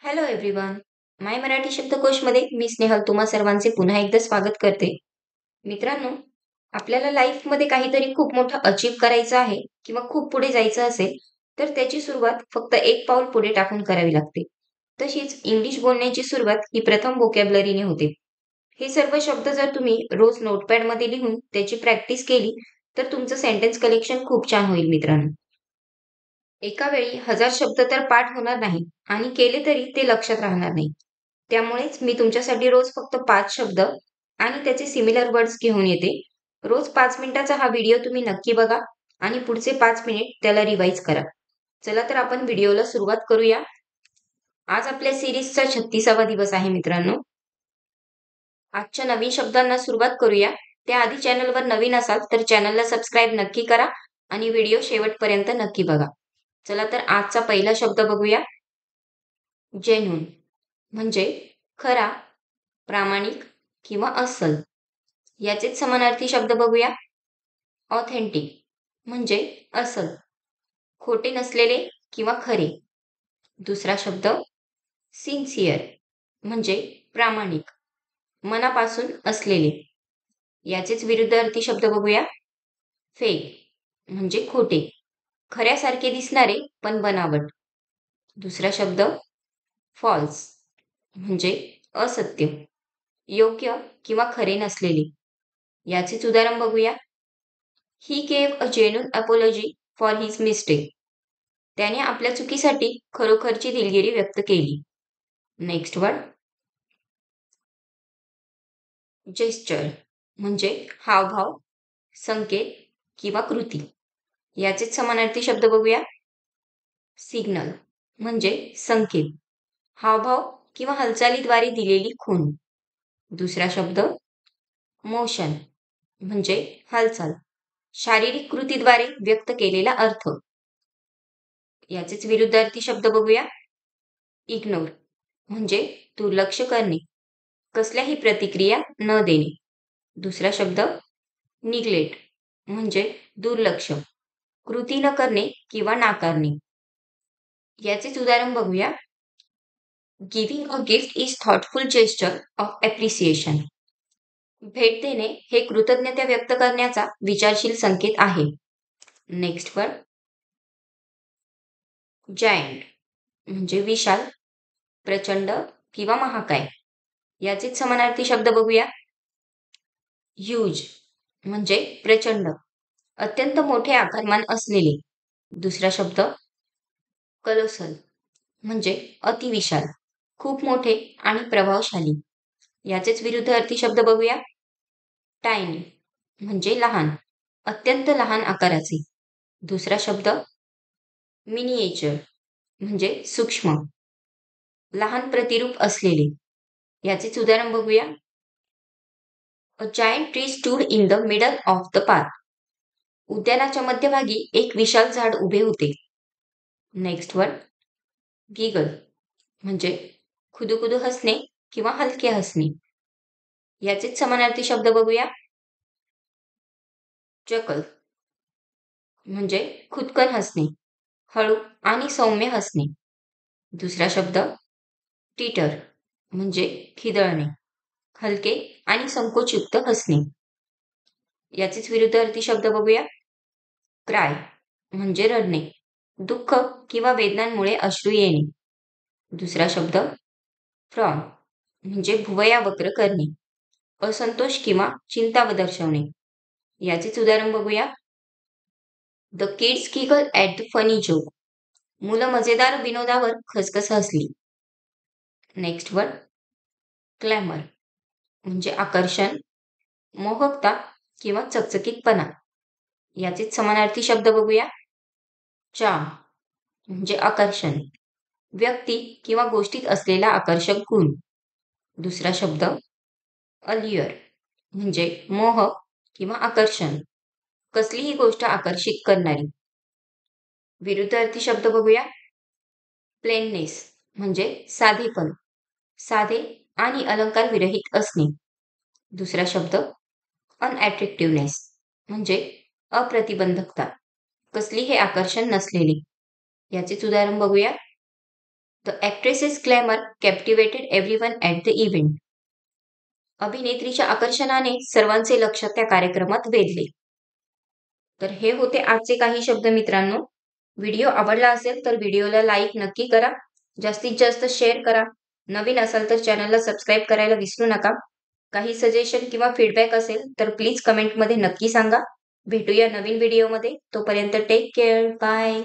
Hello everyone. My Marathi शब्दकोशमध्ये मी स्नेहल तुम्हा सर्वांचे पुन्हा एकदा स्वागत करते. मित्रांनो, आपल्याला लाईफमध्ये काहीतरी खूप मोठं अचीव करायचं आहे किंवा खूप पुढे जायचं असेल, तर त्याची सुरुवात फक्त एक पाऊल पुढे टाकून करावी लागते. तशीच इंग्लिश बोलण्याची सुरुवात ही प्रथम व्होकॅब्युलरीने होते. हे सर्व शब्द जर तुम्ही रोज नोटपॅडमध्ये लिहून त्याची प्रॅक्टिस केली, तर तुमचं सेंटेन्स कलेक्शन खूप छान होईल मित्रांनो. एका वेळी 1000 शब्द तर पाठ होणार नाही आणि केले तरी ते लक्षात राहणार नाही. त्यामुळेच मी तुमच्यासाठी रोज फक्त 5 शब्द आणि त्याचे सिमिलर वर्ड्स घेऊन येते. रोज 5 मिनिटाचा हा व्हिडिओ तुम्ही नक्की बघा आणि पुढचे 5 मिनिट त्याला रिवाईज करा. चला तर आपण व्हिडिओला सुरुवात करूया. आज आपल्या सीरीजचा 36वा दिवस आहे मित्रांनो. आजच्या नवीन शब्दांना सुरुवात करूया. त्याआधी चॅनलवर नवीन असाल तर चॅनलला सबस्क्राईब नक्की करा आणि व्हिडिओ शेवटपर्यंत नक्की बघा. चला तर आजचा पहिला शब्द बघूया. जेन्युइन म्हणजे खरा, प्रामाणिक किंवा अस्सल. याचेच समानार्थी शब्द बघूया. ऑथेंटिक म्हणजे अस्सल, खोटे नसलेले किंवा खरे. दुसरा शब्द सिन्सिअर म्हणजे प्रामाणिक, मनापासून असलेले. याचेच विरुद्धार्थी शब्द बघूया. फेक म्हणजे खोटे, खऱ्यासारखे दिसणारे पण बनावट. दुसरा शब्द फॉल्स म्हणजे असत्य, योग्य किंवा खरे नसलेले. याचेच उदाहरण बघूया. He gave a genuine apology for his mistake. त्याने आपल्या चुकीसाठी खरोखरची दिलगिरी व्यक्त केली. नेक्स्ट वर्ड जेस्चर म्हणजे हावभाव, संकेत किंवा कृती. याचेच समानार्थी शब्द बघूया. सिग्नल म्हणजे संकेत, हावभाव किंवा हालचालीद्वारे दिलेली खूण. दुसरा शब्द मोशन म्हणजे हालचाल, शारीरिक कृतीद्वारे व्यक्त केलेला अर्थ. याचेच विरुद्धार्थी शब्द बघूया. इग्नोर म्हणजे दुर्लक्ष करणे, कसल्याही प्रतिक्रिया न देणे. दुसरा शब्द निग्लेक्ट म्हणजे दुर्लक्ष, कृती न करणे किंवा नाकारणे. याचेच उदाहरण बघूया. Giving a gift is thoughtful gesture of appreciation. भेट देणे हे कृतज्ञता व्यक्त करण्याचा विचारशील संकेत आहे. नेक्स्ट वर जायंट म्हणजे विशाल, प्रचंड किंवा महाकाय. याचेच समानार्थी शब्द बघूया. ह्यूज म्हणजे प्रचंड, अत्यंत मोठे आकारमान असलेले. दुसरा शब्द कलोसल म्हणजे अतिविशाल, खूप मोठे आणि प्रभावशाली. याचेच विरुद्धार्थी शब्द बघूया. टायनी म्हणजे लहान, अत्यंत लहान आकाराचे. दुसरा शब्द मिनिएचर म्हणजे सूक्ष्म, लहान प्रतिरूप असलेले. याचेच उदाहरण बघूया. A giant tree stood in the middle of the park. उद्यानाच्या मध्यभागी एक विशाल झाड उभे होते. नेक्स्ट वर गिगल म्हणजे खुदुखुदू हसणे किंवा हलके हसणे. याचेच समानार्थी शब्द बघूया. चकल म्हणजे खुदकन हसणे, हळू आणि सौम्य हसणे. दुसरा शब्द टीटर म्हणजे खिदळणे, हलके आणि संकोचयुक्त हसणे. याचेच विरुद्धार्थी शब्द बघूया. क्राय म्हणजे रडणे, दुःख किंवा वेदनांमुळे अश्रू येणे. दुसरा शब्द फ्रॉन म्हणजे भुवया वक्र करणे, असंतोष किंवा चिंता दर्शवणे. याचेच उदाहरण बघूया. The kids giggle at the funny joke. मुलं मजेदार विनोदावर खसखस हसली. नेक्स्ट वर क्लॅमर म्हणजे आकर्षण, मोहकता किंवा चकचकीतपणा. याचेच समानार्थी शब्द बघूया. चार्म म्हणजे आकर्षण, व्यक्ती किंवा गोष्टीत असलेला आकर्षक गुण. दुसरा शब्द अल्युअर म्हणजे मोह किंवा आकर्षण, कसलीही गोष्ट आकर्षित करणारी. विरुद्धार्थी शब्द बघूया. प्लेननेस म्हणजे साधेपण, साधे आणि अलंकार विरहित असणे. दुसरा शब्द अनअट्रॅक्टिव्हनेस म्हणजे अप्रतिबंधकता, कसलीही आकर्षण नसलेली. याचेच उदाहरण बघूया. The actresses glamour captivated everyone at the event. अभिनेत्रीच्या आकर्षणाने सर्वांचे लक्ष त्या कार्यक्रमात वेधले. तर हे होते आजचे काही शब्द मित्रांनो. व्हिडिओ आवडला असेल तर व्हिडिओला लाईक नक्की करा. जास्तीत जास्त शेअर करा. नवीन असाल तर चॅनलला सबस्क्राईब करायला विसरू नका. काही सजेशन किंवा फीडबॅक असेल तर प्लीज कमेंटमध्ये नक्की सांगा. भेटूया नवीन व्हिडिओमध्ये. तोपर्यंत टेक केअर. बाय.